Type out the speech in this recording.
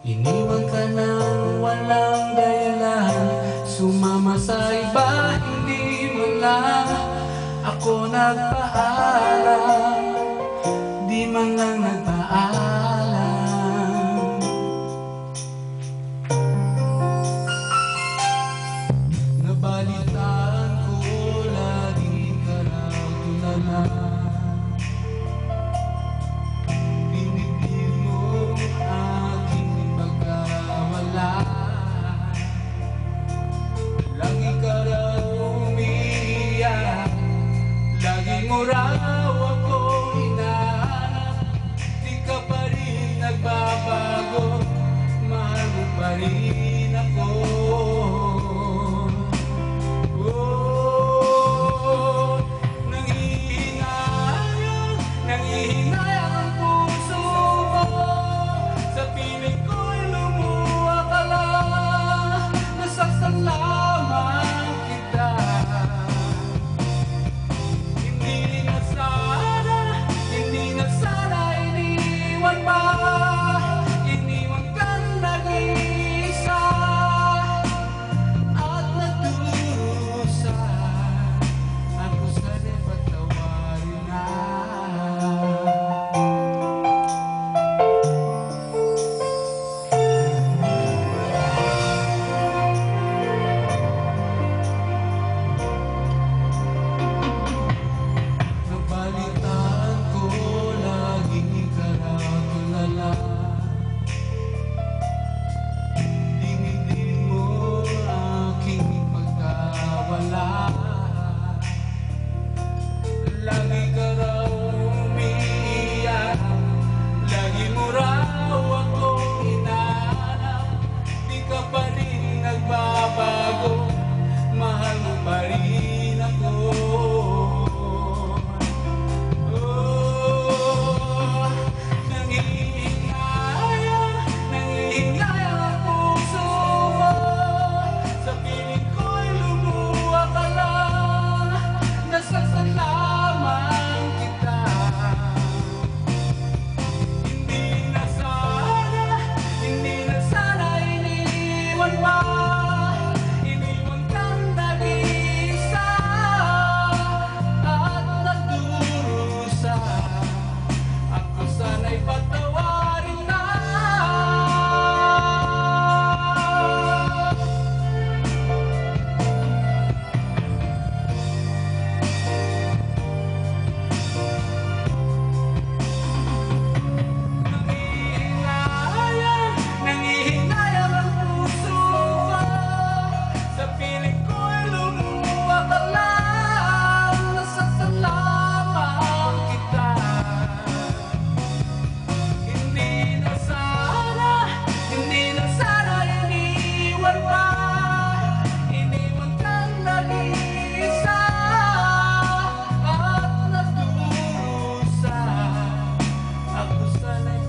Iniwan ka nang walang dahilan, sumama sa iba, hindi mo lang ako nagpaalam, di man lang nagpaalam. Nabalitaan ko lagi ka raw tulala, mo raw ako hinahanap, di ka pa rin nagbabago, mahal mo pa rin ako. Oh, nangihinayang ang puso ko, sa piling ko'y lumuha ka lang, nasaktan lamang kita. Iniwan kang nag-iisa at nagdurusa, ako sana'y patawarin na. Nabalitaan ko laging dinidin mo aking pagkawala, lagi ka raw umiiyak, lagi mo raw akong hinahanap, di ka pa rin nagbabago, mahal mo pa rin ako. Iniwan kang nag-iisa at nagdurusa, ako sana'y patawarin na. Nangihinayang ang puso ko, sa piling ko'y lumuha ka lang, nasaktan lamang kita. Hindi na sana iniwan pa, iniwan kang nag-iisa at nagdurusa, ako sana'y